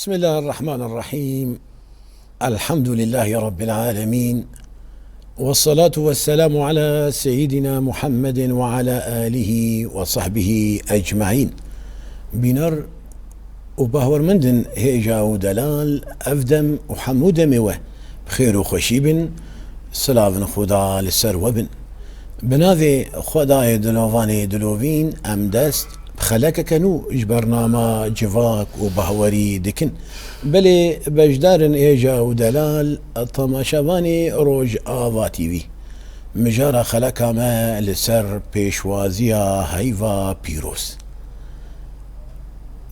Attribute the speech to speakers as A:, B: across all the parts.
A: بسم الله الرحمن الرحيم. الحمد لله رب العالمين، والصلاة والسلام على سيدنا محمد وعلى آله وصحبه أجمعين. بنر وبهور مندن هيجا ودلال أفدم وحمود موه بخير وخشيب سلام خدا لسر وبن بناذي خداي دلوفاني دلوفين أمدست بخلاك كانوا برنامج جواك وبهوري دكن بلي بجدارن ايجا ودلال طماشاباني روج آواتي بي مجارة خلاكا ما لسر بيشوازيا هيفا بيروس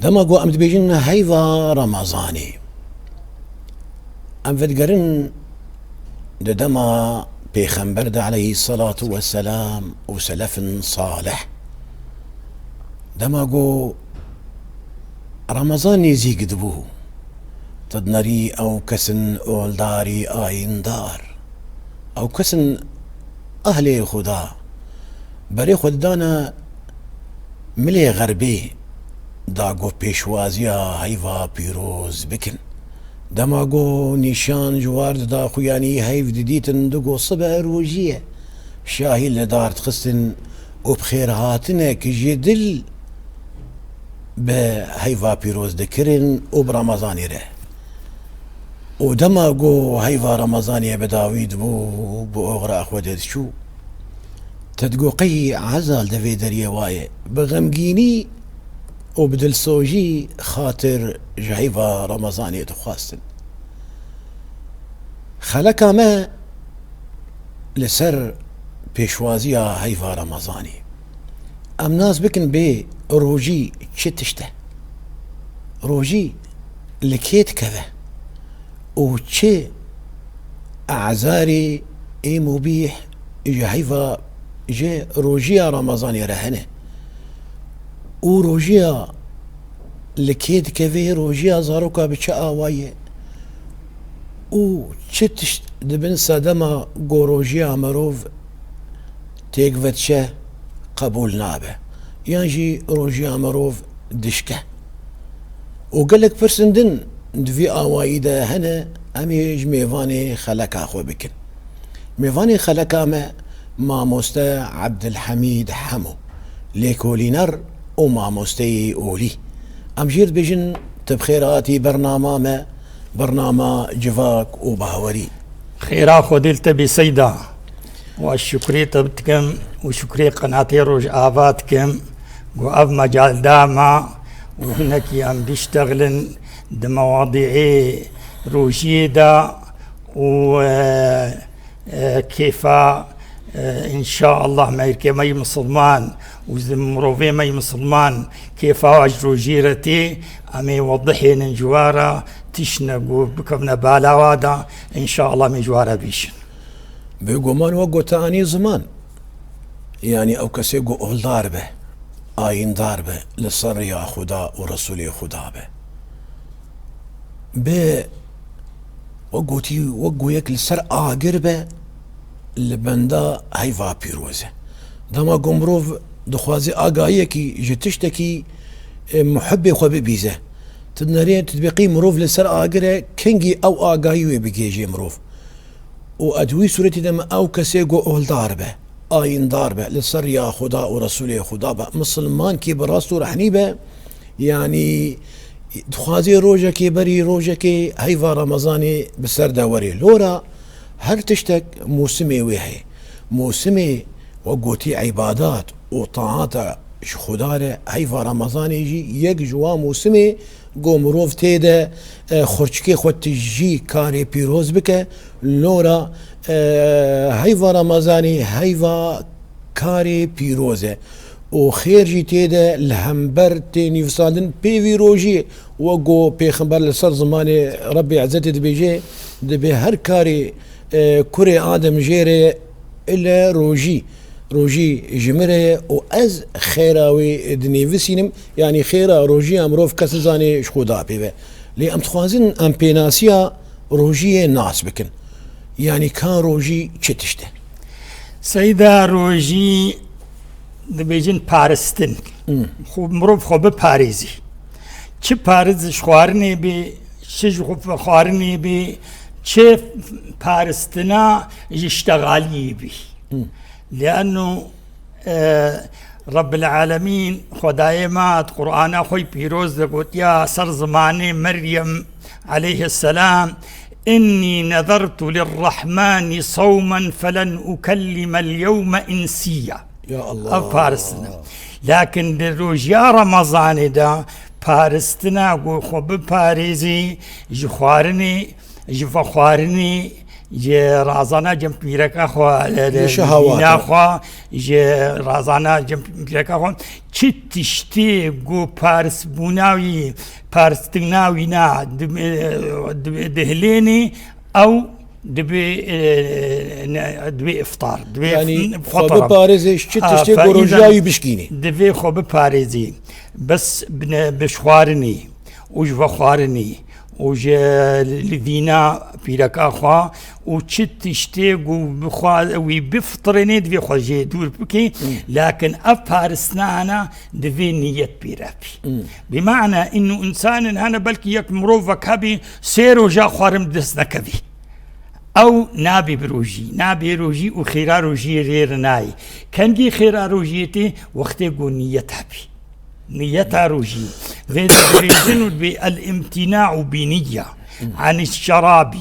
A: دما قو امد بيجن هيفا رمضاني ام فدقرن دما بيخنبرد عليه الصلاة والسلام وسلف صالح دما قو رمضان يزيق دبوه تدنري او كسن اولداري آين دار او كسن اهلي خدا بري خدانا ملي غربي داقو بيشوازيا هيفا بيروز بكن دماغو نيشان جوارد دا خوياني هيف ديتن دقو صبع روجيه شاهي اللي دار تخسن وبخير هاتنا كجدل بهيفا بيروز دكرن وبرمضاني ره ودماغو هيفا رمضاني بداويد بو اغرى اخوة شو تدقو قي عزال دفي دريه وايه بغمقيني وبدل صوجي خاطر جهيفا رمضاني تخواستن خلقا ما لسر بيشوازيا هيفا رمضاني ام ناس بكن بي روجي تشتشته روجي لكيت كذا وشي اعزاري اي مبيح جهيفا جي روجيا رمضاني رهنه وروجيا لكيد كذي روجيا زاروكا بشا آوايه وشتش دبن سادما قو روجيا مروف تيقفتشه قبول نابه يانجي روجيا مروف دشكه وقالك فرسندن دفي آواي دا هنا اميج ميفاني خلقا خو بكن ميفاني خلقا ما مستا عبد الحميد حمو ليكولينر وما مستي أولي أمجير بجن تبخيراتي برنامج جفاك وبهوري
B: خيرا خودلت بسيدا والشكري تبتكم وشكري قناتي روج آفاتكم وأف مجال داما وهناك يام بيشتغلن دمواضيعي روجيدا وكيفا ان شاء الله ما يركي مي مسلمان وزمروفي مي مسلمان كيف اجرو جيرتي امي وضحين جوارا تشنقو بكبنا بالاوادا ان شاء الله من جوارا بيشن
A: بيقو مان وقو تاني زمان يعني او كسيقو اول داربه آين داربه لصر يا خدا ورسولي خدا به وقوتي وقو يكل سر آقربه لبندا هيفا بيروزه دما قمروف دخوازي آقاية كي جتشتكي محبي خوبي بيزه تدنرين تدبقي مروف لسر آقره كنجي او آقايوي بيجي مروف وادوي سورتي دما او كسيقو اول داربه آين داربه لسر يا خدا ورسولي خدا با مسلمان كي براسو رحنيبه يعني دخوازي روجه كي بري روجه كي هيفا رمضاني بسر دوري لورا هر تشتك موسمي وهي موسمي وقوتي عبادات وطاعات خداره هيفا رمضان يجي يك جوا موسمي قو مروف تيدا خرجكي خوت جي كاري بيروز بك لورا هيفا رمضاني هيفا كاري بيروزه وخير جي تيدا الهمبر تيني فصالن بيفي روجي وقو بيخنبر لسر زماني ربي عزتي دبيجي دبي هر كاري كوري آدم جيري إلا روجي جمره وأز خيراوي دنيفسينم يعني خيرا روجي أمروف كسزاني شخودا بيبه لي أم تخوازن أم بيناسيا روجي ناس بكن يعني كان روجي چتشته
B: سيدا روجي دبيجن بارستن خوب مروف خوب باريزي چه پارز شخوارنه بی شجخ فخارني بي كيف بارستنا يشتغالي بي لأنه رب العالمين خدايمات قرآن أخوي بيروز قلت يا سر زماني مريم عليه السلام إني نذرت للرحمن صوما فلن أكلم اليوم إنسيا
A: يا الله
B: بارستنا لكن روجيا رمضان دا بارستنا قو خب باريزي جخوارني جفخوارني جه رازانا جم پیرک اخوا
A: شهوات
B: اخوا جه رازانا جم پیرک اخوا چی تشتی گو پارس بوناوی پارس تناوی نا دهلینی او دبي افطار دبي
A: يعني
B: فطر
A: باريزي تشتي قروجاوي بشكيني
B: دبي خو باريزي بس بشخوارني وجفخوارني وجا لذينا بيرك أخوا وشت تشتيق وبخوا وبفطرني دفي خجي دور بكي لكن أفارسنا أنا دفي نية بيرابي بمعنى إنه إنسان أنا بلكي يك مروفك هبي سيرو جا خوارم دسنا كبي أو نابي بروجي وخيرا روجي غير ناي كان جي خيرا روجيتي وقتي قو نية هبي نيتها روجي غير الامتناع بنية عن الشراب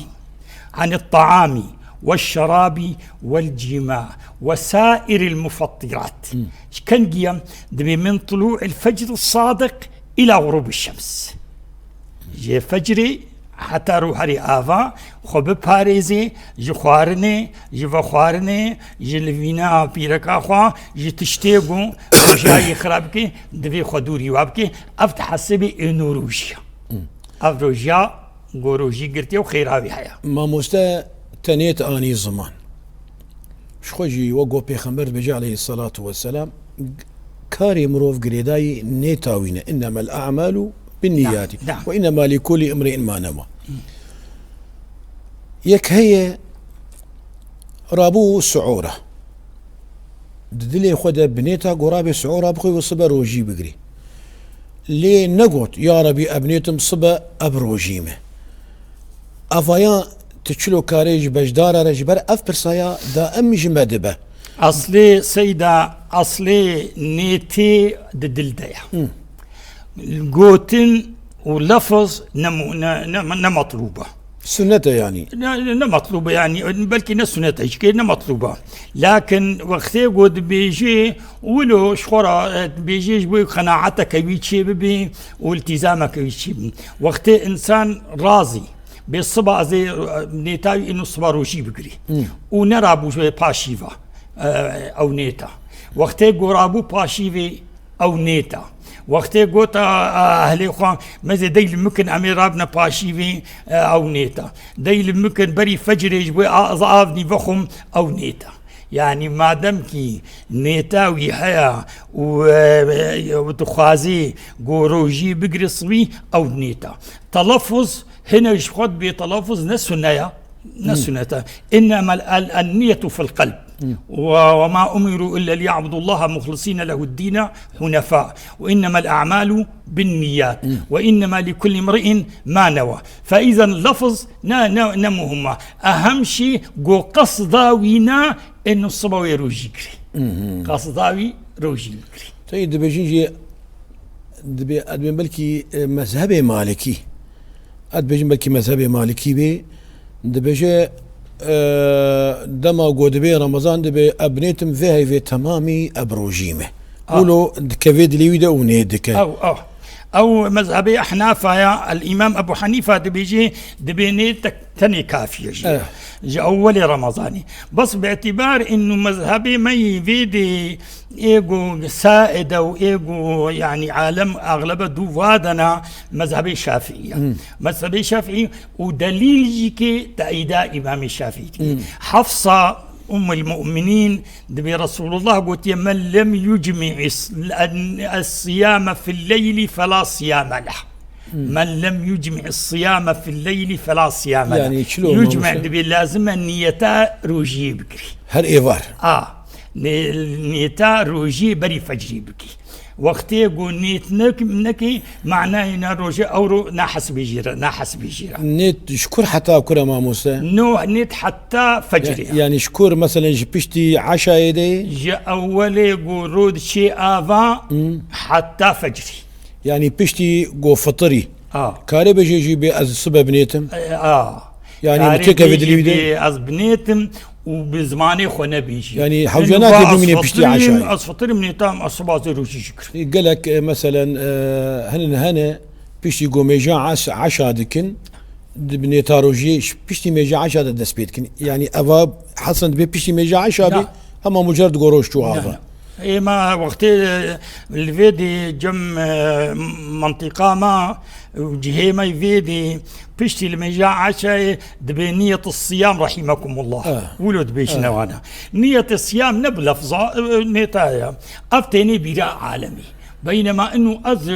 B: عن الطعام والشراب والجماع وسائر المفطرات كان قيام دبي من طلوع الفجر الصادق إلى غروب الشمس جي فجري حتى روحري آفا خب باريزي جي خوارني جي فخوارني جي لفينا بيركا خوا جي تشتيقو وجاي خرابكي دبي خدوري وابكي افتح حسبي انو روجيا افروجيا غوروجي قرتي وخيراوي حيا
A: ما مستا تنيت اني زمان شخوجي وقو بيخمبر بجي عليه الصلاة والسلام كاري مروف قريداي نيتاوين انما الاعمال بالنيات
B: نعم.
A: وانما لكل امرئ ما نوى يك هي رابو سعوره دلي خدا بنيتا قرابي سعوره بخوي وصبا روجي بقري لي نقوت يا ربي ابنيتم صبا ابروجيمه افايا تشلو كاريج بجدار رجبر اف برسايا دا ام جمدبه
B: اصلي سيدا اصلي نيتي ددلديا قوتن ولفظ مطلوبه
A: سنته يعني
B: مطلوبه يعني بلكي نسنته ايش مطلوبه لكن وقتي قد بيجي ولو شخورا بيجي بي قناعتك بيجي بي والتزامك بيجي وقتي انسان راضي بالصبا زي نيتاوي انه صبا روشي بقري ونرى بو باشيفا او نيتا وقتي قرابو باشيفي او نيتا وقتی گوتا اهلی خوان مزه دیل ممکن امیر رابنا پاشیوی او نیتا دیل ممکن بری فجرش بو اضعافنی بخم او نیتا يعني ما دام كي نيتاوي حيا وتخازي قوروجي بقري صبي او نيتا تلفظ هنا يشخد بتلفظ نسنيا نسنتا انما النية في القلب وما أمروا إلا ليعبدوا الله مخلصين له الدين حنفاء وإنما الأعمال بالنيات وإنما لكل امرئ ما نوى فإذا اللفظ نمهما أهم شيء قو قصداوينا إنه الصباوي روجي قصداوي روجي
A: طيب دبي جيجي دبي أدبي بلكي مذهبي مالكي أدبي بلكي مذهبي مالكي بي دبي جي دما قود بي رمضان دبي ابنيتم فيها في تمامي ابروجيمه قولوا كفيد ليودا ونيدك
B: او مذهبي احناف يا الامام ابو حنيفه دبيجي دبينيتك تاني كافيه جي اول رمضاني بس باعتبار انه مذهبي ما يفيدي ايجو سائده وايجو يعني عالم اغلبه دوادنا مذهبي الشافعيه مذهبي الشافعي ودليل جيكي تأييدا امام الشافعي حفصه أم المؤمنين دبي رسول الله قلت من لم يجمع الصيام في الليل فلا صيام له من لم يجمع الصيام في الليل فلا صيام
A: يعني
B: له يجمع دبي لازم النيتا روجي بكري
A: هر إيفار
B: نيتا روجي بري فجري بكي وقتی گونیت نکی معناه اینا روژه او رو نحس بيجيرا
A: نيت شكور حتى كرة ما موسى
B: نو نيت حتى فجري
A: يعني شكور مثلا جبشتي عشاء يدي
B: جا أولي قرود شي آفا حتى فجري
A: يعني بشتي جو فطري كاري بيجي يجي از الصبح بنيتم يعني متكا بدري
B: از بنيتم وبزماني خونا بيجي
A: يعني حوجنات يبي من بشتي عشاء
B: أصفطري من يتام الصبح زي روشي شكر
A: قال لك مثلا هنا بشتي جو ميجا عشاء دكن بنيتا روجي بشتي ميجا عشاء دس بيتكن يعني أباب حسن بشتي ميجا عشاء بي أما مجرد قروش تو هذا
B: ما وقت الفيدي جم منطقة ما وجهي ما يفيدي بشتي لما جاء عشاء دبنية الصيام رحمكم الله ولد بيشنا وانا نية الصيام نبلفظة نتايا أفتني براء عالمي بينما انه از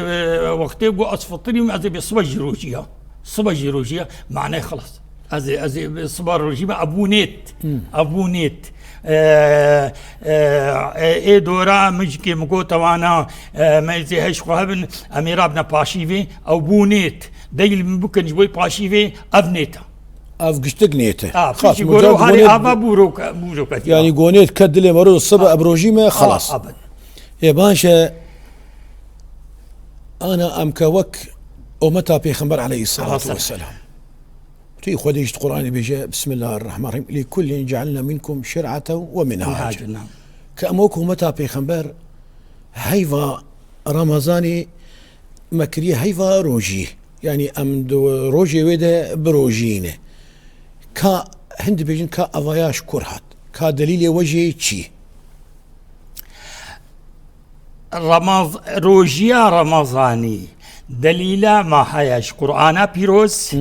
B: وقت يقول أصفطري از بصبج روجيا معناه خلاص از بصبر روجيا أبو نيت اي دورا مجكي مكو توانا ما يزيهش خهبن امير ابن باشيفي او بونيت دايل ممكن جوي باشيفي ابنيتا
A: قشتك نيته
B: خلاص مجرد هاري ابا بوروك
A: يعني قونيت كدلي مرود الصبح ابروجيمه خلاص
B: ابد
A: يا باشا انا امكوك ومتى بيخمر عليه الصلاه والسلام في خديجة القرآن بيجاء بسم الله الرحمن الرحيم لكل جعلنا منكم شرعة ومنهاجا كأموكو متى بيخمبر هيفا رمضاني مكري هيفا روجي يعني أم روجي ويدا بروجينه كا هند بيجن كا أفاياش كرهت كا دليل وجهي تشي
B: روجيا رمضاني دليلا ما هياش قرآن بيروز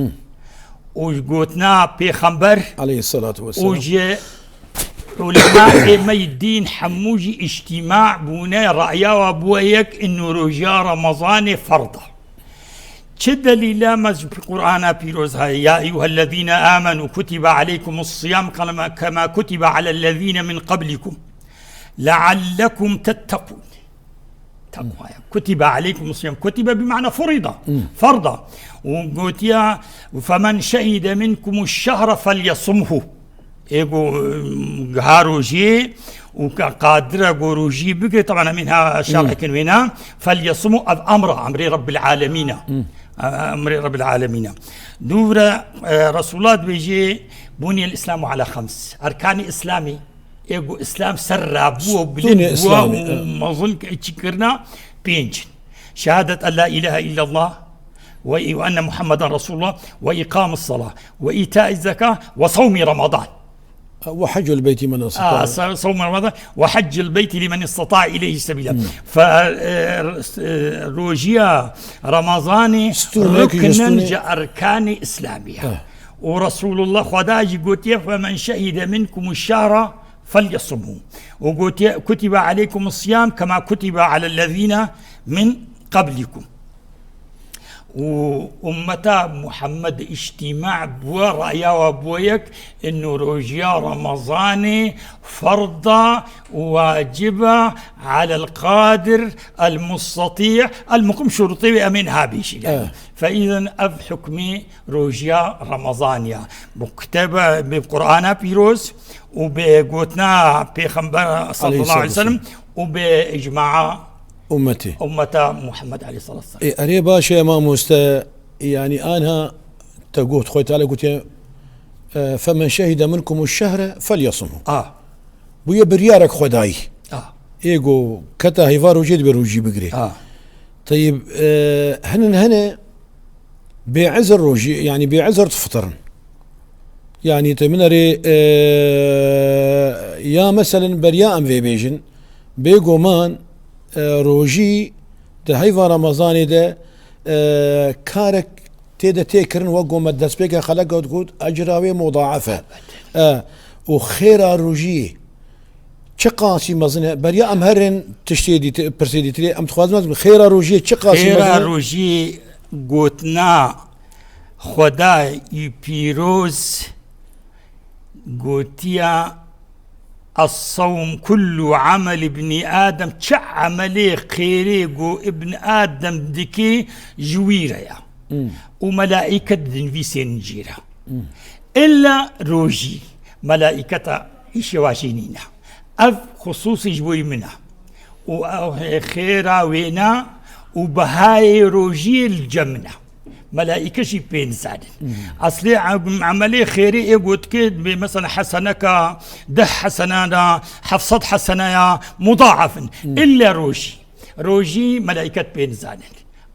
B: وقوتنا بيخمبر
A: عليه الصلاة والسلام
B: وجي علماء ما الدين حموجي اجتماع بونا رأيا وابويك انه رجاء رمضان فرضا شد لله مز في القرآن بيروز هاي يا أيها الذين آمنوا كتب عليكم الصيام كما كتب على الذين من قبلكم لعلكم تتقون كتب عليكم الصيام كتب بمعنى فرضا وقلت يا فمن شهد منكم الشهر فليصمه ايغو هاروجي وقادرة قروجي بقري طبعا منها شرح كنوينا فليصموا امر رب العالمين دورة رسولات بيجي بني الاسلام على 5 اركان اسلامي ايغو اسلام سرابو بلين وما ظن تشكرنا بينج شهادة ان لا اله الا الله وأن محمدا رسول الله وإقام الصلاة وإيتاء الزكاة وصوم رمضان
A: وحج البيت من استطاع
B: صوم رمضان وحج البيت لمن استطاع إليه سبيلا فروجيا رمضان ركن أركان إسلامية ورسول الله خداج قلت فمن شهد منكم الشهر فليصمه وقلت كتب عليكم الصيام كما كتب على الذين من قبلكم وأمتا محمد اجتماع برأيا وابويك انه رجيا رمضاني فرضا واجبة على القادر المستطيع المقيم شرطي منها بيشي فإذا أف حكمي رجيا رمضانيا مكتبة بالقرآن بيروز وبقوتنا بيخمبر صلى الله عليه وسلم وبإجماع أمة محمد عليه الصلاة والسلام
A: أري باشا ما مستا يعني أنا تقول خوي تعالى قلت فمن شهد منكم الشهر فليصمه بويا بريارك خداي إيجو كتا هيفارو جد بروجي بقري طيب هنا بعذر روجي يعني بعذر تفطرن يعني تمنري يا مثلا بريا أم في بيجن بيجو مان روجي ده هيفا رمضاني ده كارك تيدا تيكرن وقوم الدسبيكا خلقه وتقول أجراوي مضاعفة وخير روجي چقاسي مزنه بريا أم هرن تشتيدي برسيدي تري أم تخوازم خير روجي چقاسي مزنه
B: خير روجي قوتنا خدا يبيروز قوتيا الصوم كل عمل ابن آدم عملي خيري جو ابن آدم دكي جويرة يا وملائكة ذنبي سنجيرة إلا روجي ملائكة إشواشينينا أف خصوصي جوي منها وخيرا وينا وبهاي روجي الجمنة ملائكة شي بين زادن أصلي عملية خيري قلت كد مثلا حسنك ده حسنانا حفصد حسنايا مضاعفا إلا روجي ملائكة بين زادن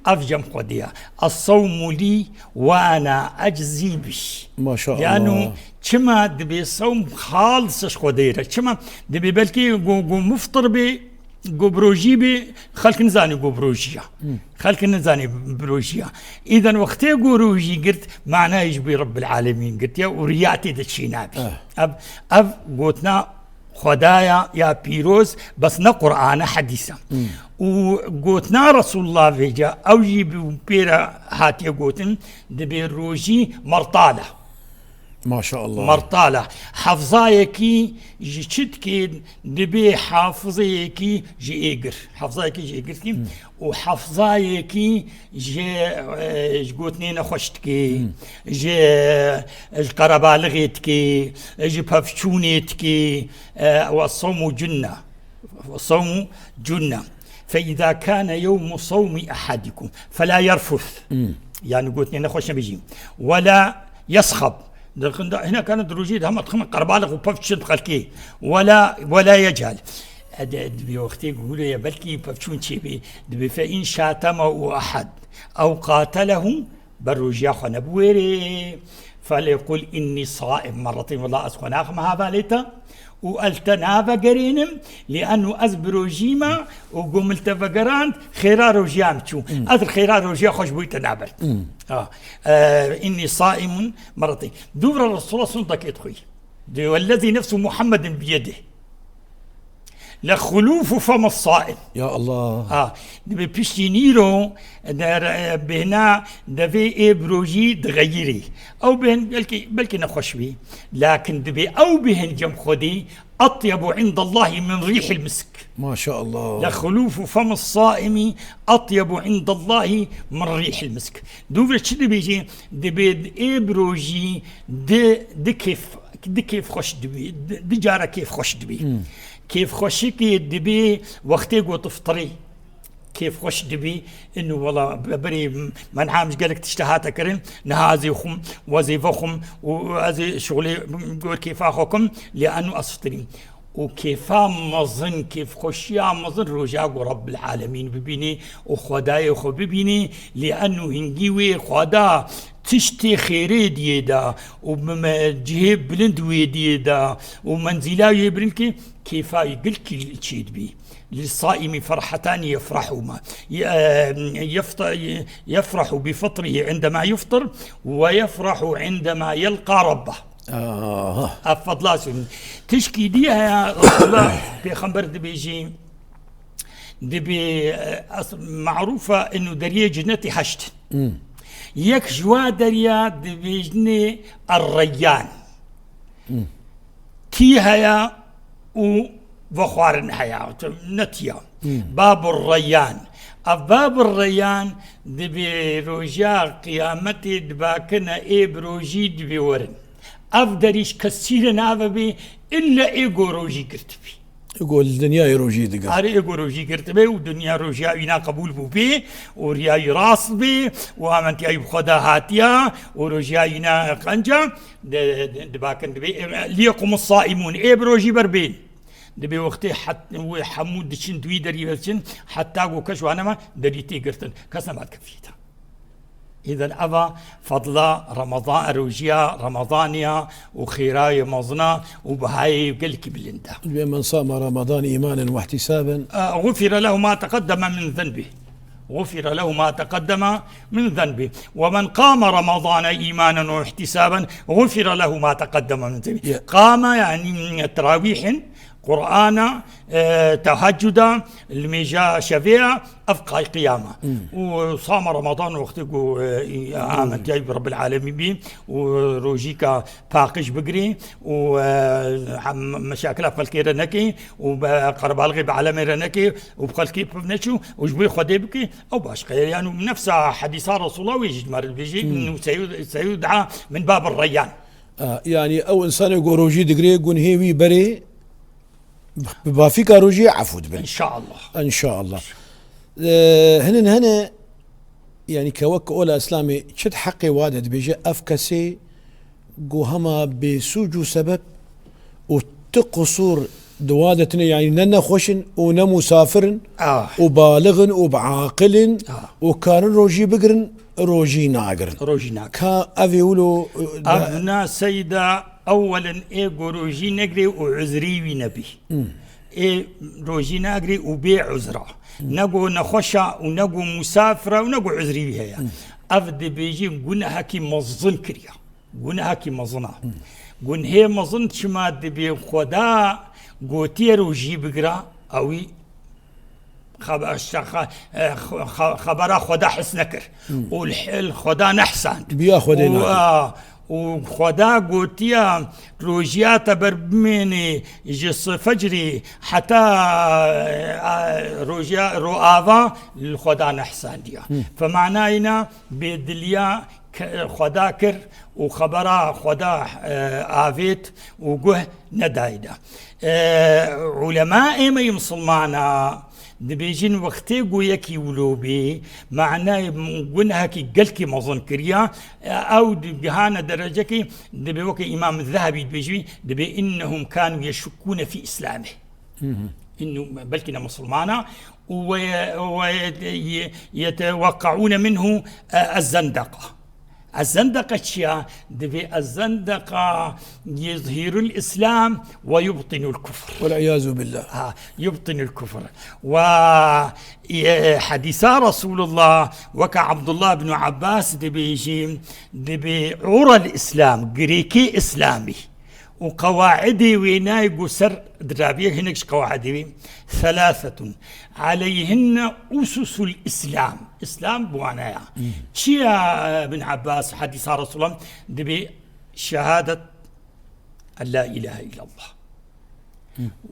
B: أفجم قضية الصوم لي وأنا أجزي بش
A: ما شاء الله
B: لأنه كما دبي صوم خالص قضية كما دبي بلكي مفطر بي بروجي بي خلق نزاني بروجيا خلق نزاني بروجيا إذا وقتي روجي قلت معناه يجبي رب العالمين قلت يا ورياتي دشي نابي أب قلتنا خدايا يا بيروز بس نقرآن حديثا وقلتنا رسول الله فيجا أو جيب بيرا هاتي قلتن دبي روجي مرطالة
A: ما شاء الله
B: مرطالة حفظايكي جيتشتكي دبي حافظيكي جي إيجر حفظايكي جي إيجرتي وحفظايكي جي قوتني نخشتكي جي القربالغيتكي جي بفشونيتكي والصوم جنة والصوم جنة فإذا كان يوم صوم أحدكم فلا يرفث يعني قوتني نخش بيجي ولا يصخب هنا كانت روجيد هم تخمن قربالغ وبفتشن بخلكي ولا يجهل دبي وقتي يقولوا يا بلكي بفتشون شيء دبي فإن شاتمه أحد أو قاتله بروجيا خنبويري فليقول إني صائم مرتين والله أسخناخ ما هذا ليتا والتنافى قرينم لأنه أزبروجيما وقوم التفقران خيرا روجيام شو أذر خيرا روجيا خوش بوي تنابر إني صائم مرتين دور الرسول صلى الله عليه وسلم والذي نفس محمد بيده لخلوف فم الصائم
A: يا الله
B: دبي بيشتي نيرو بهنا دبي بروجي تغيري او بهن بلكي نخش بي لكن دبي او بهن جم خدي اطيب عند الله من ريح المسك
A: ما شاء الله
B: لخلوف فم الصائم اطيب عند الله من ريح المسك دوبر شنو بيجي دبي بروجي دي كيف خش دبي دي جاره كيف خش دبي كيف خوشيكي دبي وقتي قوت تفطري كيف خوش دبي انه والله بري ما نعامش قالك تشتهات كريم نهازي خم وظيفة وهذه شغلي قول كيف اخوكم لانه افطري وكيف مظن كيف خوشيا مظن رجاء رب العالمين ببيني وخداي وخو ببيني لانه هنجيوي خدا تشتي خيري ديدا وجهيب بلند ويديدا ومنزلا يبرنكي كيف يقلك الشيد بي للصائم فرحتان يفرحهما يفرح بفطره عندما يفطر ويفرح عندما يلقى ربه أفضل تشكي ديها يا رسول الله بيخبر دبيجي دبي معروفة إنه دريا جنتي حشت يك جوا دريا دبيجني الريان كيها يا وخوارن حياة نتيا باب الريان باب الريان دبي رجاء قيامتي دباكنا بروجي دبي ورن أفدريش كثير نابي إلا إيجو روجي كرتبي
A: يقول الدنيا يروجي دقا
B: هاري إيجو روجي كرتبي والدنيا روجي إنا قبول بي وريا راس بي وامنتي أيب خدا هاتيا وروجي إنا قنجا دباكن دبي ليقوم الصائمون بروجي بربين دبي وقتي حتى حمود دشين دوي دري بسين حتى أقول كش وأنا ما دريتي قرتن كسنا بعد كفيتها إذا أبا فضل رمضان روجيا رمضانيا وخيراي مظنا وبهاي قلك بلندا
A: من صام رمضان إيمانا واحتسابا
B: غفر له ما تقدم من ذنبه غفر له ما تقدم من ذنبه ومن قام رمضان إيمانا واحتسابا غفر له ما تقدم من ذنبه قام يعني تراويح قرآن تهجدا الميجا شفيع أفقى قيامة وصام رمضان وقتكو آمن جاي برب العالمين بي وروجيكا باقش بقري ومشاكل فالكير نكي وبقرب الغي بعالم رنكي وبخلكي بنشو وجبي خديبكي أو باش يعني نفس حديث رسول الله ويجي مر بيجي إنه سيدعى من باب الريان.
A: يعني أو إنسان يقول روجي دقري يقول هيوي بري بافيكا روجي عفود بن
B: إن شاء الله
A: إن شاء الله. هنا يعني كوك أولى إسلامي شد حقي وادد بيجي أفكسي جو هما بسوجو سبب وتقصور دوادتنا يعني ننا خوشن ونمسافرن وبالغن وبعاقلن وكان روجي بقرن روجي ناقرن كا أفيولو
B: أبنا سيدة أولا إيجو روجي نقري وعذري نبي إيه روجي نقري وبيع عذرا نقو نخشى ونقو مسافرة ونقو عذري بها يعني. أفد بيجي قلنا هكي مظن كريا قلنا هكي مظنا قلنا هي مظن شما دبي خدا قوتي روجي بقرا أوي خبر خدا حسنكر والخدا نحسن
A: بيا خدا
B: وخدا قوتيا روجيات بربميني جس فجري حتى روجيا رؤافا الخدا نحسن ديا فمعناينا بدليا خدا كر وخبرا خدا آفيت وقه ندايدا علماء ما يمصلمانا دبيجين وقتي قويكي ولوبي معناه قلنا هكي قلكي مظن كريا او دبهانا درجكي دبي وكي امام الذهبي دبيجي دبي انهم كانوا يشكون في اسلامه انه بلكنا مسلمانا ويتوقعون منه الزندقه. الزندقة شيء دبي الزندقة يظهر الإسلام ويبطن الكفر
A: والعياذ بالله.
B: يبطن الكفر. وحديث رسول الله وكعبد الله بن عباس دبي عرى الإسلام جريكي إسلامي وقواعدي ويناي قسر درابيه هناك قواعدي ثلاثة عليهن أسس الإسلام. إسلام بوانايا شيا ابن عباس حديث رسول الله دبي شهادة أن لا إله إلا الله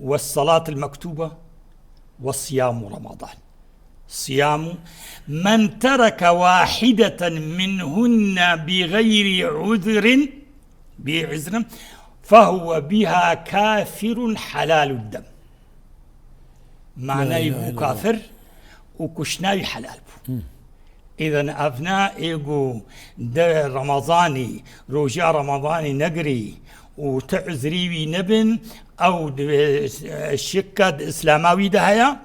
B: والصلاة المكتوبة والصيام رمضان. صيام من ترك واحدة منهن بغير عذر فهو بها كافر حلال الدم. معناه يبقى كافر وكشناي حلال بو. إذن أبناء إيقو دا رمضاني رجاء رمضاني نقري وتعذري نبن أو الشكة إسلاماوي دهيا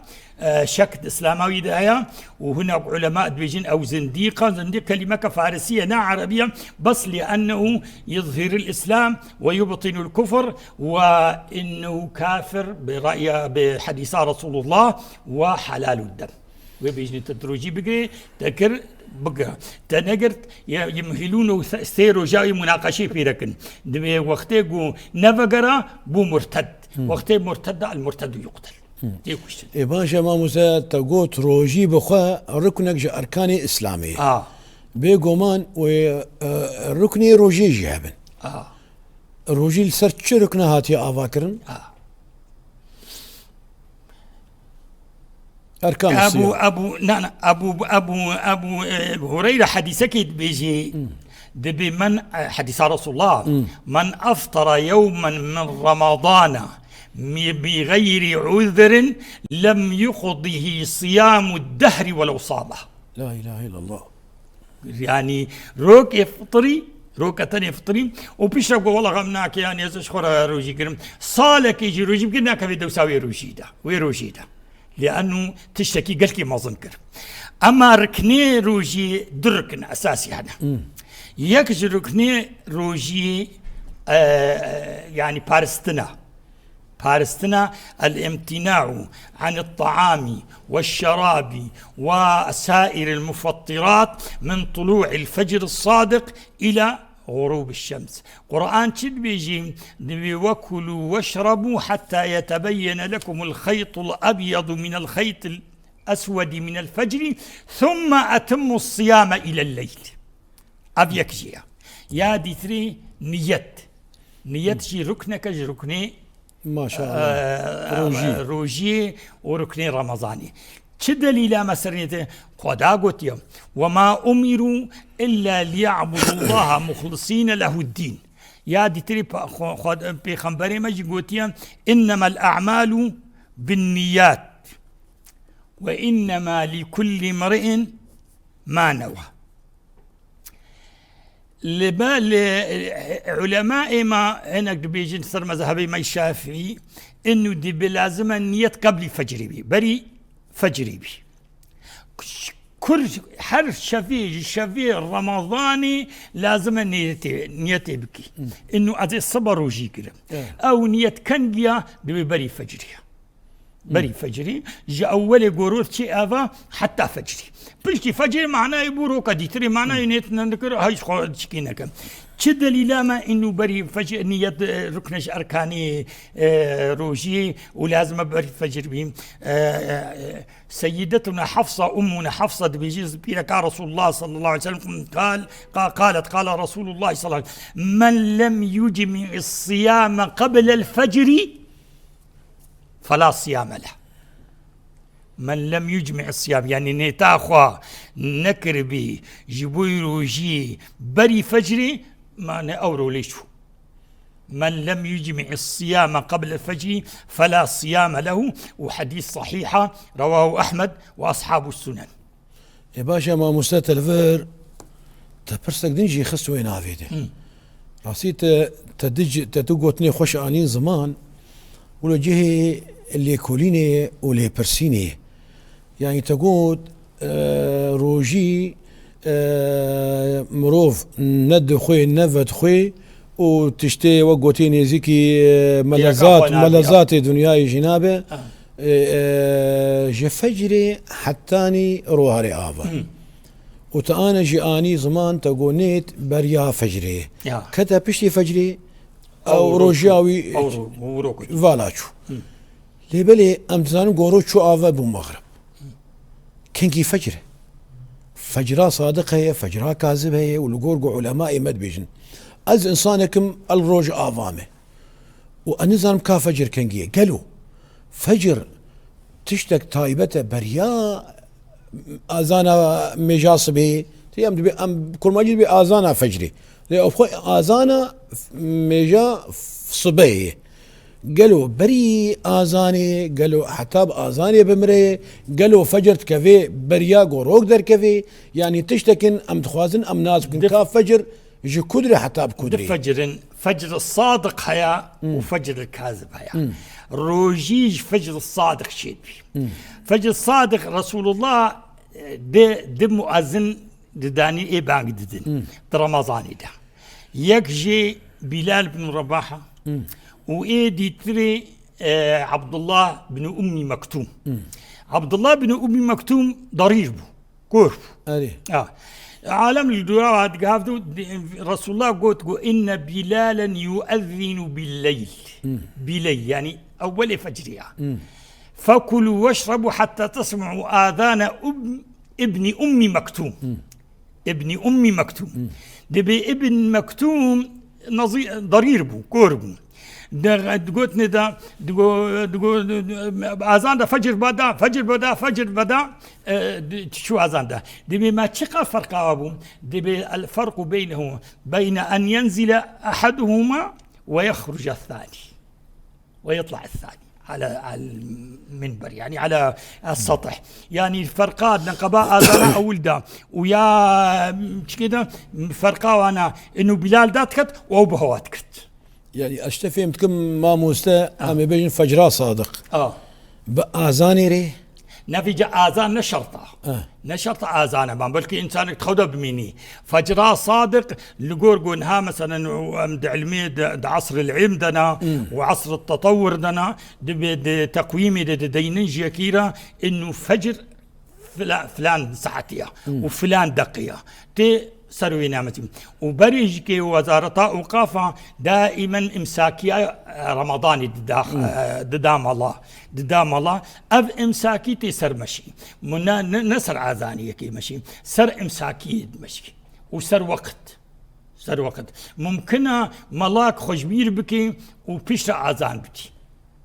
B: شكد إسلاماوي دهيا وهنا علماء بيجين أو زنديقة كلمة فارسية نا عربية بس لأنه يظهر الإسلام ويبطن الكفر وإنه كافر برأي بحديث رسول الله وحلال الدم. وبيجي تدرجي بقى تكر بقى تنقرت يمهلونه سيرو جاي مناقشة في ركن دبي وقتي جو نفقرا بو مرتد وقتي مرتد المرتد يقتل.
A: إيه باشا ما موسى تقول روجي بخوا ركنك أركاني إسلامية بيقومان والركني روجي جهبن روجي السرت ركنا هاتي آفاكرن أركان أبو هريرة حديثك بيجي دبي من حديث رسول الله من أفطر يوما من رمضان بغير عذر لم يقضه صيام الدهر ولو صامه. لا إله إلا الله.
B: يعني روك يفطري روكة تانية فطري وبيشرب والله غمناك يعني أشخر روجي كرم صالك يجي روجي بقلنا كفي دوساوي روجيدا ويروجيدا لأنه تشتكي قلكي ما ظنكر. أما ركني روجي دركن أساسي هنا يكج ركني روجي يعني بارستنا الامتناع عن الطعام والشراب وسائر المفطرات من طلوع الفجر الصادق إلى غروب الشمس. قرآن شد بيجي وكلوا واشربوا حتى يتبين لكم الخيط الأبيض من الخيط الأسود من الفجر ثم أتموا الصيام إلى الليل. أبيك جيا يا ديتري نيت جي ركنك جي ركني
A: ما شاء الله
B: روجي وركني رمضاني. چه دلیل مسرنیته خدا گوتیم وما امروا الا ليعبدوا الله مخلصين له الدين. یا دیتری پیغمبر مجی گوتیم انما الاعمال بالنيات وانما لكل امرئ ما نوى. علماء ما هناك بيجي صار مذهبي ما الشافعي انه دي بلازم النية قبل فجر بي بري فجري بي كل حر شفيع رمضاني لازم نيتي بكي انه ازي صبر وجي كده او نية كنديا بري فجري جا اول قروث شيء افا حتى فجري بلشي فجري معناه يبورو كديتري معناه ينيت نذكر هاي شكينك چه دليل ما انه بري فجر نية ركنش اركاني روجي ولازم بري فجر بهم. سيدتنا حفصة امنا حفصة بيجيز بينك رسول الله صلى الله عليه وسلم قال رسول الله صلى الله عليه وسلم من لم يجمع الصيام قبل الفجر فلا صيام له. من لم يجمع الصيام يعني نتاخوا نكربي جبوي روجي بري فجري ما أورو ليشو. من لم يجمع الصيام قبل الفجر فلا صيام له. وحديث صحيحة رواه أحمد وأصحاب السنن.
A: يا باشا ما مستتلفر تبرسك دنجي خص وين عفيده راسيت تدقوتني خوش آنين زمان ولا جهي اللي كوليني واللي برسيني يعني تقول روجي مروف ند خوي نفت خوي وتشتي وقوتيني زيكي ملذات دنياي جنابه جفجري حتاني روهاري آفا وتانا جياني زمان تقول بريا فجري كتا بشتي فجري او روجاوي فالاتشو لبلي امتزان قورو شو آفا بمغرب كنكي فجرا صادق هي فجرا كاذب هي والقور علماء مد بيجن از انسانكم الروج آفامه وانزان كا فجر كنكي قالوا فجر تشتك تايبته بريا آذانا مجاص به تيام دبي كل ما جيت بآذانا فجري آذانا مجا صبيه قالوا بري آذاني قالوا حتى بآذاني بمري قالوا فجرت كفي بريا قروق در كفي يعني تشتكن أم تخوازن أم ناس كاف فجر يجي كدري حتى بكدري
B: فجر الصادق هيا وفجر الكاذب هيا روجيج فجر الصادق شيء فجر الصادق رسول الله ده مؤذن داني ايه بانك ددن رمضاني ده يكجي بلال بن رباحة وإيدي تري عبد الله بن أم مكتوم عبد الله بن أم مكتوم ضريبه كورف عالم الدعاء قاعد رسول الله قلت إن بلالا يؤذن بالليل يعني أول فجرها فكلوا واشربوا حتى تسمعوا آذان ابن أم مكتوم ابن أم مكتوم دبي ابن مكتوم ضريبه كوربه قلت ندا اذان ده فجر بدا شو اذان ده دبي ما تشقى فرق ابو دبي الفرق بينه بين ان ينزل احدهما ويخرج الثاني ويطلع الثاني على المنبر يعني على السطح يعني الفرقات نقباء اذان اول ده ويا كده فرقا وانا انه بلال داتكت وبهواتكت
A: يعني اشتفهم تكم ما موسى عم بيجن فجرا صادق بآذاني ري
B: نفي آذان نشرطة آذان ما بلكي إنسانك تخوضه بميني فجرا صادق لقور ها مثلا أمد علمي دا عصر العلم دنا وعصر التطور دنا تقويمي دينجي كيرا إنه فجر فلان ساعتيا وفلان دقيقة سروي نعمتي وبرج كي وزارة أوقافها دائما إمساكية رمضان ددام الله أف إمساكي تسر مشي منا نسر عزانية كي مشي سر إمساكي مشي وسر وقت ممكنة ملاك خشبير بكي وبيشت عزان بتي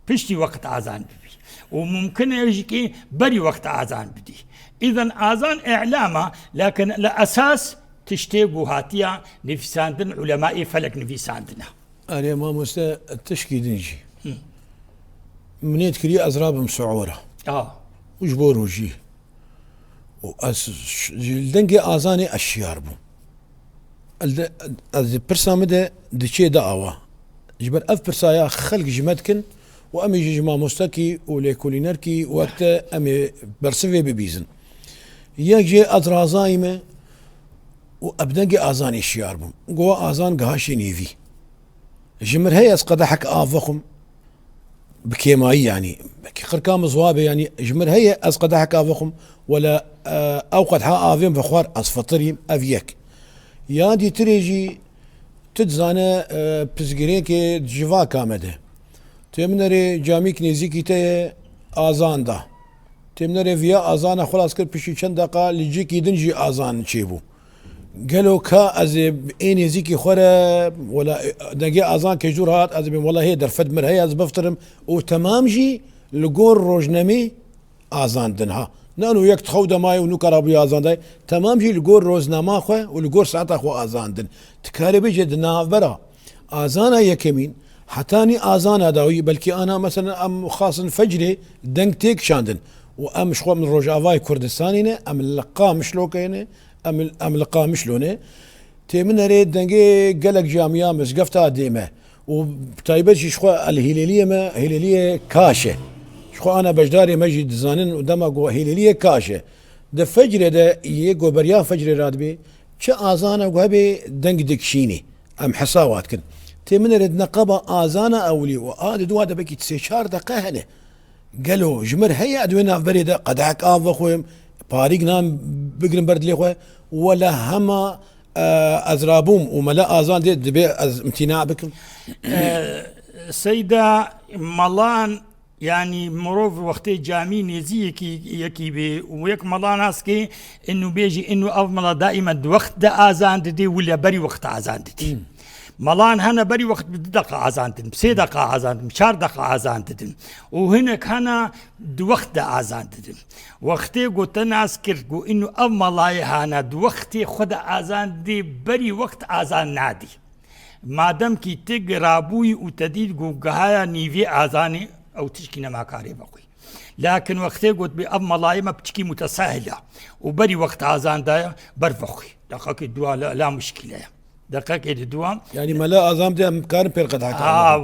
B: بيشتي وقت عزان بي وممكن يجيكي بري وقت عزان بدي إذن عزان إعلامه لكن لأساس تشتيقوا هاتيا نفساندن علماء فلك نفساندنا
A: أنا ما مستا تشكي دنجي منيت كري أزراب مسعورة وجبور وجيه الدنجي آزاني أشيار بو البرسامده دشي دعوة جبر أف برسايا خلق جمدكن وأمي جماعة مستكي وليكولينركي وقت أمي برسفي ببيزن يجي أدرازايمة وأبدنجي آزان الشيار بهم قوة آزان قهاشي نيفي جمر هي أسقدحك آفخم بكيماي يعني خركام زوابة يعني جمر هي أسقدحك آفخم ولا أوقد حا آفيم بخوار أصفطريم أفيك يا دي تريجي تتزانا بزجريك جوا كامده تمنري جاميك نزيكي تي آزان ده تمنري فيا آزان خلاص كر بشي چند دقا لجيكي دنجي آزان چيبو قالوا كا از اين نزيكي خورا ولا دقي آزان كجور هات از والله هي در فدمر هي از بفترم وتمام جي لقور روجنمي آزان دنها نانو يك تخود ماي ونكر ابي آزان داي تمام جي لقور روزنامه خو ولقور ساعت اخو آزان دن تكاري بيجي دنا برا آزانا يكمين حتاني آزان هداوي بلكي أنا مثلا أم خاص فجري دنكتيك شاندن وأم شخو من روجافاي كردستاني أم اللقاء مشلوكيني أم اللقاء مشلوني تيمن ريد دنجي قلق جامعة مسقفتها ديمة وتايبت شخو الهليلية ما هليلية كاشة شخو أنا بجداري مجد زانن ودما قوة هليلية كاشة ده فجر ده يقو بريا فجر رادبي چه آزانا قوة دنج دكشيني أم حساوات كن تمن رد نقبة آزانا أولي وآد دوادا بكي تسيشار دقة هنا قالوا جمر هيا أدوينا في بريدة قدعك آفا باريق نام بقرن برد لي خوي ولا هما أزرابوم وملا آزان دي دبي امتناع بكم
B: سيدة ملان يعني مروف وقت جامي نزي يكي بي ويك ملان اسكي انه بيجي انه افضل دائما وقت دا آزان دي ولا بري وقت آزان دي ملان هنا بري وقت بدقة آزان دن بسي دقة آزان دن 4 دقة آزان دن وهناك هنا وقت آزان دن وقتي قلت أنا أذكر إنه أملاي هنا وقتي خد آزان دي بري وقت آزان نادي ما دام كي تقرابوي وتديد قهايا نيفي آزاني أو تشكي ما كاري بقوي لكن وقتي قلت بأملاي ما بتشكي متساهلة وبري وقت آزان دايا برفقي دقاك الدواء لا مشكلة دقيق الدوام
A: يعني ملا أزام دي أمكار بيرقد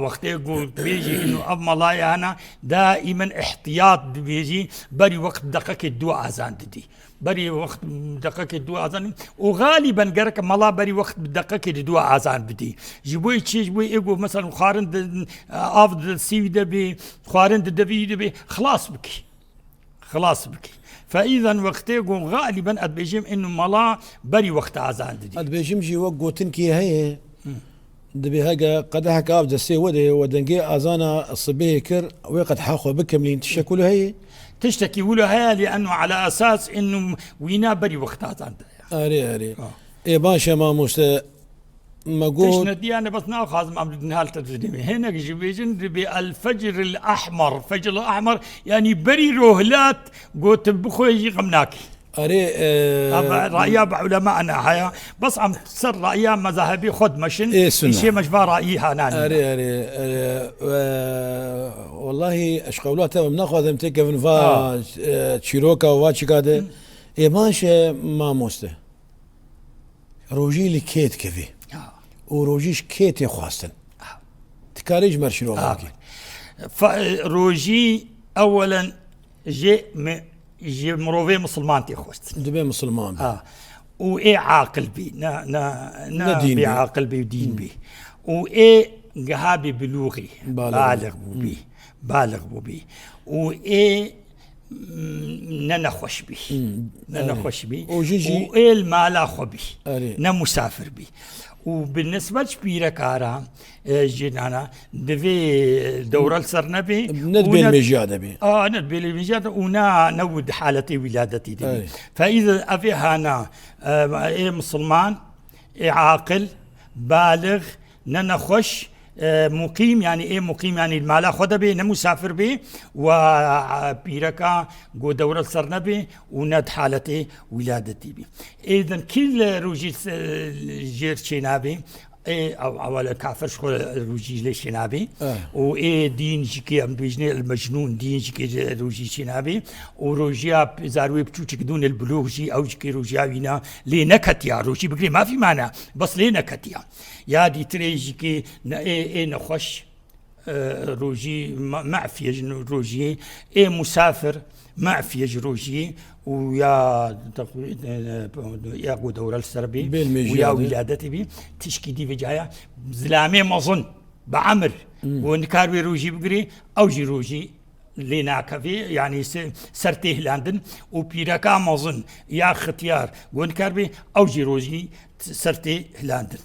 B: وقت يقول بيجي إنه أب ملايا أنا دائما احتياط بيجي بري وقت دقيق الدواء أزان دي بري وقت دقيق الدواء أزان وغالبا قرك ملا بري وقت دقيق الدواء أزان بدي جبوي تشي جبوي يقول مثلا خارن أفضل السيف دبي خارن دبي خلاص بكي فإذا وقتي غالبا أدبيجم إنه ملا بري وقت عزان دي
A: أدبيجم جي وقوتن كي هي دبي هاجا قد حكى أبدا سي ودي ودنجي أزانا الصبي كر وقد حاخو بكملين تشكل هي
B: تشتكي ولا هي لأنه على أساس إنه وينا بري وقت عزان دي
A: أري إيه باشا ما مست
B: تشنا دي أنا بس ناخذ ما بدنا هالترجمة هنا جبيجن بالفجر الأحمر فجر الأحمر يعني بري روهلات قلت بخوي غمناكي
A: أري
B: رأيها بعلماءنا هيا بس عم تصير رأيها مذاهبي خد مشن شيء مش رأيها ناني
A: أري والله أشقولات بناخذ متك من فا تشيروكا واتشي كده إيه ماشي ما مسته روجي لي كيت كذي وروجيش كيتي خواستن تكاريج مرشلو باكي
B: روجي اولا جي مروفي مسلمان تي خواستن
A: دبي مسلمان
B: وايه عاقل بي نا بي عاقل بي ودين بي وايه قهابي بلوغي بالغ بو بي وايه ننخوش بي ننخوش بي
A: وجيجي
B: وإل ما لا خو بي
A: أري.
B: نمسافر بي. وبالنسبة لشبيرة كارا جينا دفي دورة السرنبي
A: ندبي المجادة بي
B: ندبي المجادة ونا نود حالتي ولادتي دي. فإذا أفي هانا إيه مسلمان إيه عاقل بالغ ننخوش مقيم يعني ايه مقيم يعني المالا خدا به نمسافر به وبيركا جو دورة سرنبي وند حالته ولادتي به. اذا كل روجي جير شنابي او كافر شو روجي ليش شنابي وايه دين جيكي ام بيجني المجنون دين جيكي روجي شنابي وروجيا زاروي بتشوك دون البلوغ جي او جيكي روجيا وينا لنكتيا روجي بقري ما في معنى بس لنكتيا يا دي تريجي كي ايه نخش روجي معفيج روجي ايه مسافر معفيج روجي ويا يا دورة السربي ويا ولادتي بي تشكي دي بجاية زلامي مظن بعمر ونكاروي روجي بقري او جي روجي لينا كفي يعني سرتيه لاندن وبيركا مظن يا ختيار ونكاربي او جي روجي سرتيه لاندن.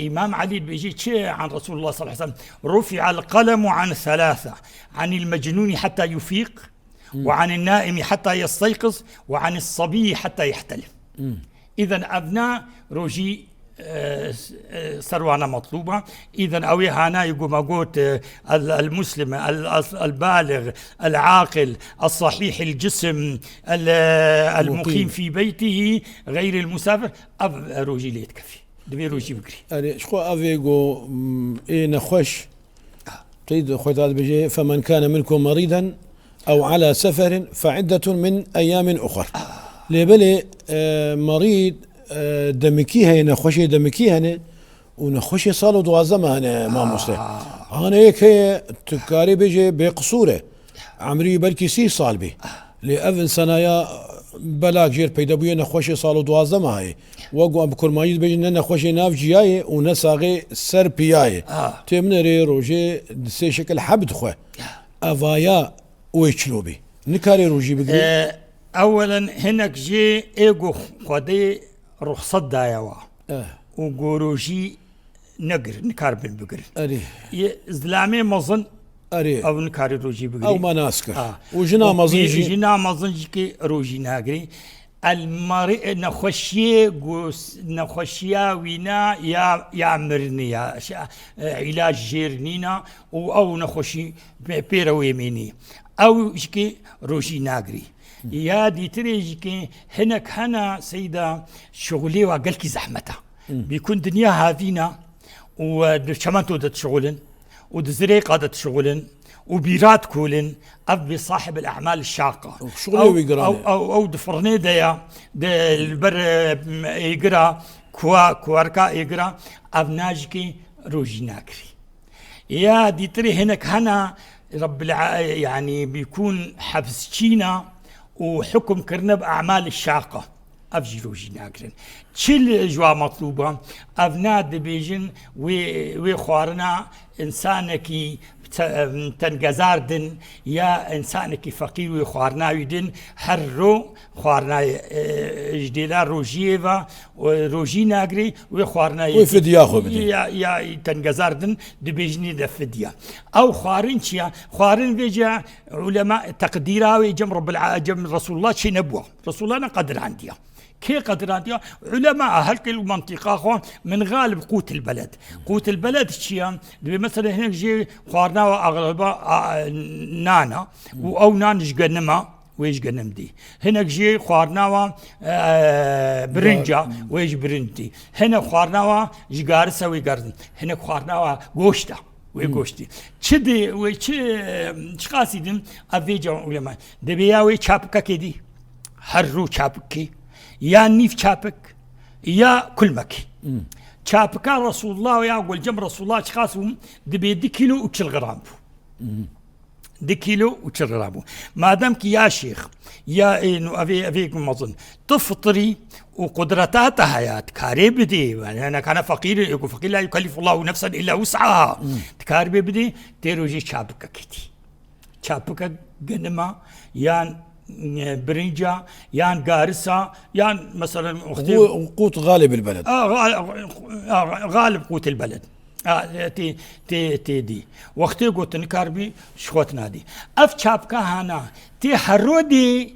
B: إمام علي بيجي عن رسول الله صلى الله عليه وسلم رفع القلم عن ثلاثة عن المجنون حتى يفيق وعن النائم حتى يستيقظ وعن الصبي حتى يحتلم. إذن أبناء روجي سروانا مطلوبة. إذن أوي هانا يقوم أقول المسلم البالغ العاقل الصحيح الجسم المقيم في بيته غير المسافر روجي ليت كفي دبي روجي بكري.
A: أري شخو أفيجو إيه نخوش تريد خوتاد بيجي فمن كان منكم مريضا أو على سفر فعدة من أيام أخر. لبلي مريض دمكي هي نخوشي دمكي هنا ونخوشي صالو دوازما هنا ما مسلم أنا هيك هي تكاري بيجي بقصوره عمري بلكي 6 صال بي لأفن سنايا بلاك جير بيدا بويا نخوشي صالو دوازما هاي وقوا بكل ما يجي بيجي نخوشي ناف جياي ونساغي سر بياي تمنري روجي سي شكل حبد خواه أفايا ويشلوبي نكاري روجي بقري.
B: أولا هناك جي إيقو خدي رخصة دايوا وقروجي نقر نكاربن بقر زلامي مظن
A: أري
B: أو نكاري روجي بقري
A: أو ما ناسكر وجنا مظن
B: جنا مظن جي روجي ناقري المرء نخشيا وينا يا مرني يا علاج جيرنينا أو نخشي بيرو يميني أو جي روجي ناقري يا دي تريجي هناك هنا سيدة شغلي وقلكي زحمتها بيكون دنيا هذينا وشمانتو دت شغلن ودزريقة دت شغلن وبيرات كولن أبي صاحب الأعمال الشاقة أو دفرنيديا البر يقرا كواركا يقرا أبناجكي روجي ناكري يا دي تري هناك هنا رب يعني بيكون حبس تشينا وحكم كرنا بأعمال الشاقة أفجي روجي ناكرين تشيل جوا مطلوبة أبناد بيجن وخوارنا إنسانكي تنجزاردن يا إنسانك فقير وخوارناوي دن حرو خوارنا جديلا روجيفا وروجي ناقري وخوارنا
A: وفديا خو بدي
B: يا تنجزاردن دبيجني دفديا أو خوارنشيا خوارن بيجا علماء تقديراوي جم رب العالمين رسول الله شي نبوة رسول الله قدر عندي كي قدراتيا علماء هلك المنطقة خون من غالب قوت البلد الشيء مثلا هنا جي خوارنا أغلبها نانا أو نانش جنما ويش جنم دي هنا جي خوارنا برنجا ويش برنتي هنا خوارنا جارسة ويجارن هنا خوارنا غوشتا ويغوشتي تشدي ويش قاصدين أفيجا علماء دبياوي شابكا كدي هرو شابكي يا نيف شابك يا كل مكي شابك رسول الله يا والجم رسول الله شخاصهم دبي 2 كيلو وتشل غرام 2 كيلو وتشل غرام ما دامك يا شيخ يا انه افيكم مظن تفطري وقدرتها حياه كاري بدي انا كان فقير يقول فقير لا يكلف الله نفسا الا وسعها كاري بدي تيروجي شابك كيتي شابك قنمة يان برنجة يان قارصة يان مثلا
A: قوت غالب البلد.
B: غالب قوت البلد. تي دي وقتی قوت نكاربي شخوت نادي اف چابكا هانا تي حرودي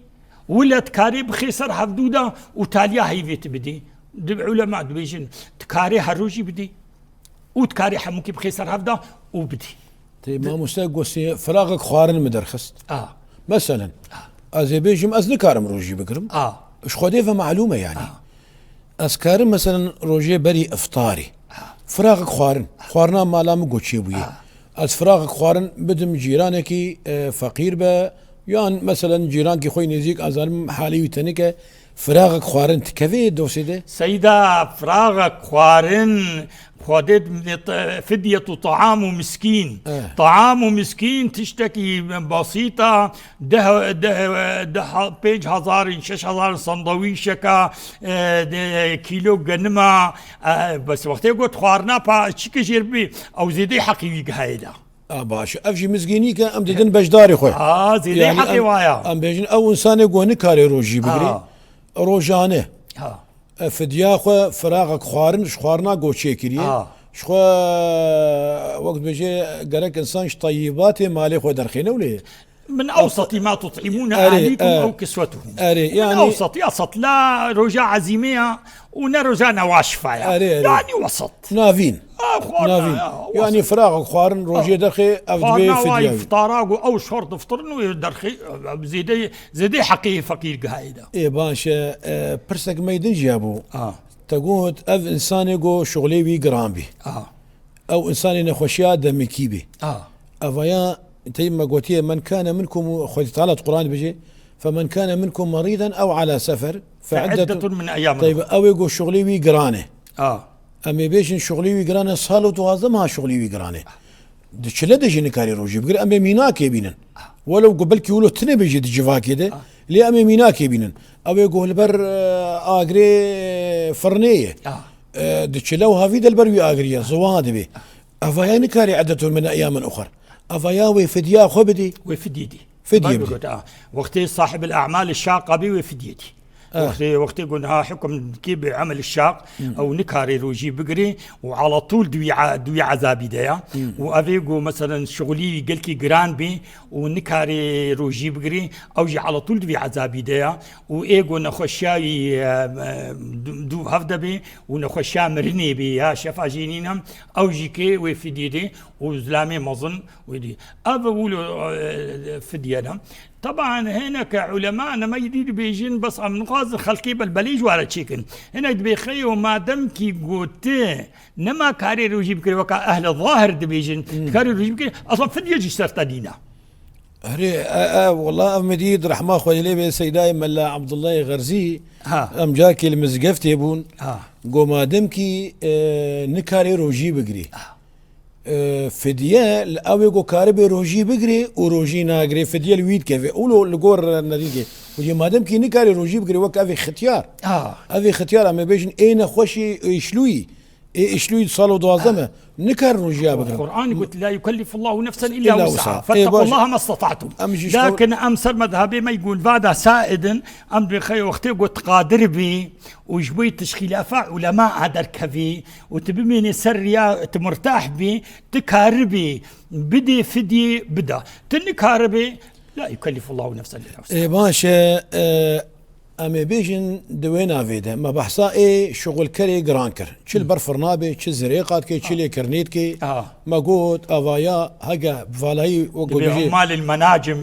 B: ولد كاري بخيسر حفدودا وتاليا هيفيت بدي دب علماء دبيجن تكاري حروجي بدي وتكاري حموكي بخيسر حفدا وبدي.
A: طيب ما مستقوسي فراغك خوارن مدرخست مثلا ازبيجم ازنكارم روجي بكرم اش خديفه معلومه يعني اسكارم مثلا روجي بري افطاري فراغك خوارنا مالام قوتشي بوي از فراغك خوارن بدم جيرانكي فقير با يعني مثلا جيرانكي خوي نزيك ازارم حالي وتنك فراغك خوارن تكفي دوسيده
B: سيدا فراغك خوارن خودت فدية طعام مسكين طعام مسكين تشتكي بسيطة ده 5000 6000 سندويشة كيلو قنمة بس وقت قلت خوارنا با تشكي جربي او زيدي حقيقي هايدا
A: باش افجي مسكينيكا ام ددن بجداري خوي
B: زيدي يعني حقي وايا
A: ام بيجن او انسان يقول نكاري روجي بقري روجانه فديا خو فراغك خوارن شخوارنا قوتشي كريه شخو وقت بيجي قالك انسان طيبات مالي خو درخينه وليه
B: من اوسط ما تطعمون اهليكم او كسوتهم يعني من اوسط لا رجاء عزيميه ونرجع نواشفه يعني وسط
A: نافين يعني فراغ خوارن روجي درخي افدبي
B: فديا فطاراغو او شرط فطرن درخي زيدي حقي فقير قايده
A: اي باشا برسك ميدن جابو تقول اف انسان يقو شغلي وي جرامبي او انسان نخوشيا دمكي بي افيا انتي ما قلتي من كان منكم خذ تعالى القران بيجي فمن كان منكم مريضا او على سفر
B: فعدة من ايام.
A: طيب او يقول شغلي وي جرانه امي بيجن شغلي وي جرانه صالو توازمها شغلي وي جرانه دشله دجي نكاري روجي بقر امي ميناك يبينن ولو قبل كيولو تني بيجي دجفا كده لي امي ميناك يبينن او يقول بر اغري فرنيه دشله وهافي دلبر اغري زواد بي افيا نكاري عدة من ايام اخرى افيا وفديا خبدي
B: وفديتي
A: فدية
B: وقتي صاحب الاعمال الشاقه بي وفديتي وقتي قلنا حكم كيف عمل الشاق او نكاري روجي بقري وعلى طول دوي عذابي ديا وافيقو مثلا شغلي قلكي جران بي ونكاري روجي بقري او جي على طول دوي عذابي ديا وايقو نخشاي دو هفدا بي ونخشا مرني بي يا شفا جينينا او جي كي وفديتي وزلامي مظن ودي ابو فدينا طبعا هنا كعلماء ما يدير بيجين بس عم نقاز خلقي بالبليج ولا تشيكن هنا بيخيو ما دام كي قوتي نما كاري روجي بكري وكا اهل الظاهر دبيجن كاري روجي بكري اصلا فدية جسرت دينا
A: والله مديد رحمه خوي لي سيداي ملا عبد الله غرزي ام جاكي المزقفتي يبون قو ما دام كي نكاري روجي بكري فدية الأويجو كاربي روجي بقري وروجي ناقري فدية الويد كيف أولو لقور النتيجة وجي ما دام كي نكاري روجي بقري وك أفي ختيار أفي ختيار أما بيجن أين خوشي يشلوي يشلوي صالو دوازمه نكر روجي بقري
B: القرآن قلت لا يكلف الله نفسا إلا وسعها فاتقوا الله ما استطعتم لكن أمثل مذهبي ما يقول بعد سائد أم بخي وقتي قلت قادر بي وجبوي تشخيلافة علماء هذا الكفي وتبميني سريا تمرتاح بي تكاربي بدي فدي بدا تنكاربي لا يكلف الله نفسا إلا وسعها.
A: إيه باشا أمي بيجن دوينا فيدا ما بحصا إيه شغل كري جرانكر شل برفرنابي شل زريقات كي شل كرنيت كي ما قوت أفايا هجا بفالاي وقول بيجي
B: مال المناجم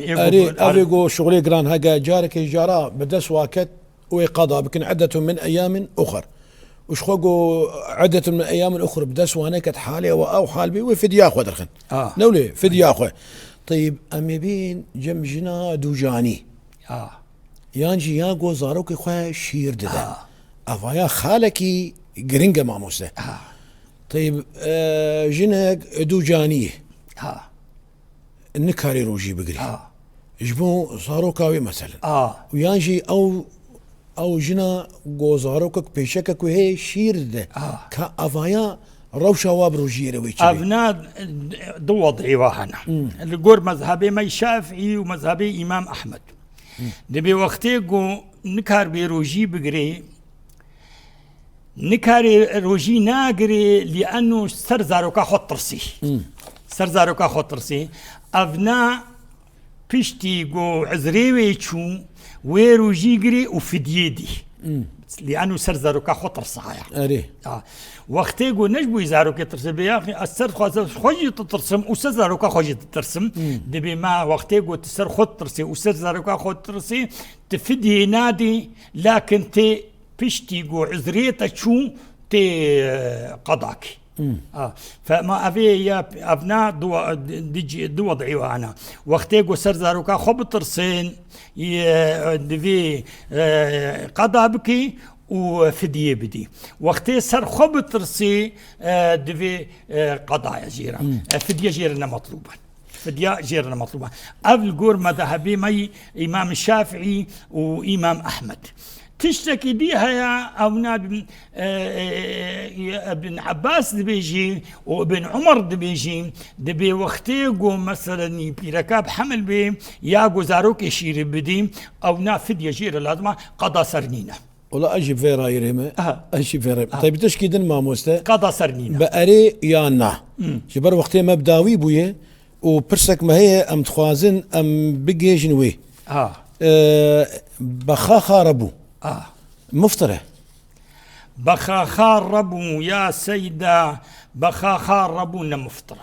A: أبيقو شغلي جران هجا جارك جارا بدس واكت وقضى بكن عدة من أيام أخر وش خوجو عدة من أيام أخرى بدس وانا كت حالي أو حال بي وفديا أخو درخن نولي فديا أخو. طيب أمي بين جمجنا دوجاني يانجي ياغو زاروكي خواه شير ددا افايا خالكي جرينجا ماموسه طيب جنك دوجانيه النكاري روجي بقري جبو زاروكاوي مثلا ويانجي او جنا غو زاروكك بيشكك وهي شير ددا كافايا روشا وابرو جيري ويتشبي
B: أبناء دو وضعي واحنا اللي قول مذهبي ما شافعي ومذهبي إمام أحمد دبي وقتي قو نكار بروجي بقري نكاري روجي ناقري لأنه سرزاروكا خطرسي سرزاروكا خطرسي أبناء بيشتي قو عزريوي شو ويروجي قري وفديدي لأنه سرزاروكا خطر صحيح
A: أريه
B: وقتي قو نجبو يزاروكا ترسم يا أخي السر خوجي تترسم وسرزاروكا خوجي تترسم دبي ما وقتي قو تسر خط ترسي وسرزاروكا خط ترسي تفدي نادي لكن تي بيشتي قو عزريتا شو تي قضاكي فما أبي يا أبناء دو وضعي وأنا وقتي قو سرزاروكا خب ترسين دبي قضا بكي وفدية بدي وقتي سر خب ترسي دبي قضايا جيرة فدية جيرنا مطلوبة فدية جيرنا مطلوبة قبل قور مذهبي مي إمام الشافعي وإمام أحمد تشتكي بيها يا أولاد ابن عباس دبيجي وابن عمر دبيجي دبي وقتي قو مثلا بركاب حمل بي يا قو زاروك يشير بدي أو نافد يجير لازمة قضى سرنينا
A: ولا أجيب في رأي ريمة أجيب في رأي طيب تشكي دن ما مستا
B: قضى سرنينا
A: بأري يانا جبر وقتي مبداوي بويه وبرسك ما هي أم تخوازن أم بجيجن وي بخاخا ربو مفترة
B: بخاخار ربو يا سيدة بخاخار ربو نمفترة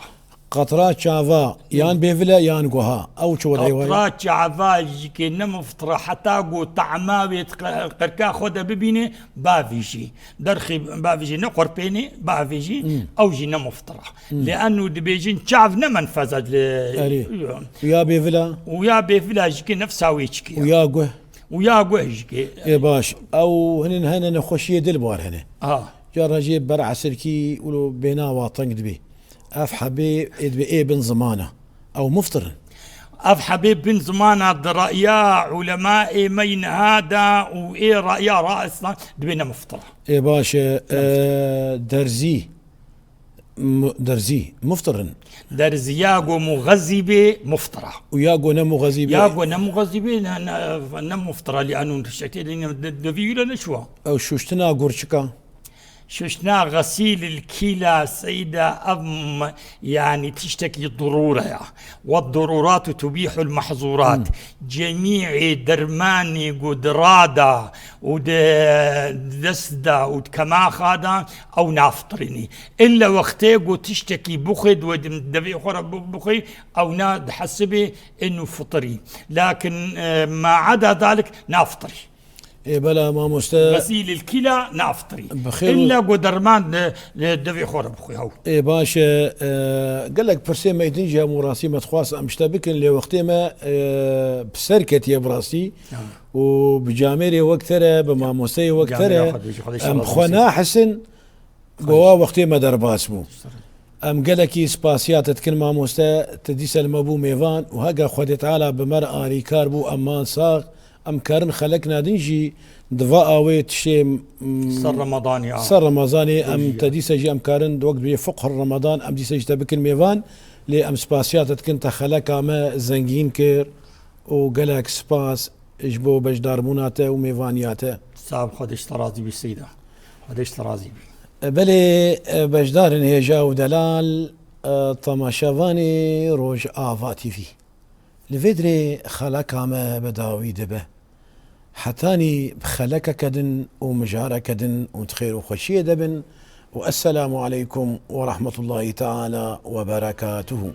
A: قطرات شافا يان بيفلا يان قوها أو شو
B: قطرات شافا كي نمفترة حتى قو طعماوي قركا خدا ببيني بافيجي درخي بافيجي نقربيني بافيجي أو جي نمفترة لأنه دبيجين شاف نمنفذ
A: ويا بيفلا
B: ويا بيفلا جيكي نفسها ويشكي
A: ويا قوه
B: ويا قوهجكي
A: إيه باش او هن نخوشيه دلبار هنا جار جيب برع سلكي ولو بينا واطنق دبي اف حبيب ادبي ايه بن زمانه او مفتر
B: اف حبيب بن زمانه رأيا علماء مين هذا وايه رأيا رأس دبينا مفترة
A: ايه باش درزي مفترن
B: درزياغو مغذبة مفترة
A: وياغو نمو غزيبة
B: ياغو نمو غذبة نم مفترة لأنه الشكل دفيولا نشوى
A: أو شوشتنا قرشكا
B: شوشنا غسيل الكلى سيدة أم يعني تشتكي ضرورها والضرورات تبيح المحظورات جميع درماني قدرادة ودسدة وكما خادا أو نافطرني إلا وقتي تشتكي بخد ودفي خرب بخي أو ناد حسبي إنه فطري لكن ما عدا ذلك نافطري
A: إيه بلا ما مستا
B: غسيل الكلى نافطري إلا قدرمان دفي خورب بخي هو
A: إيه باشا قال لك برسي ما يتنجي مراسي ما تخواص أمشتبكن لوقتي ما بسركتي براسي وبجاميري وقتره بماموسي وقتره أم خنا حسن قوا وقتي ما درباس مو أم قال لك سباسيات تكن ماموستا تديس المبو ميفان وهاقا خدت على بمرأة ريكاربو أمان صاغ أم كارن خلقنا دنجي دفاع ويت شيء
B: صار رمضاني
A: صار رمضاني أم تديس جي أم كارن دوق بفقه رمضان أم ديس جتبك الميفان لأم سباسيات تكن تخلق ما زنجين كير وقالك سباس إجبو بجدار مناته وميفانياته
B: صاحب خدش ترازي بالسيدة خدش ترازي
A: بلي بجدار هي جاو دلال طماشافاني روج آفاتي فيه لفيدري خلق ما بداوي دبه حتاني بخلق كدن ومجارة كدن وتخير وخشية دبن والسلام عليكم ورحمة الله تعالى وبركاته.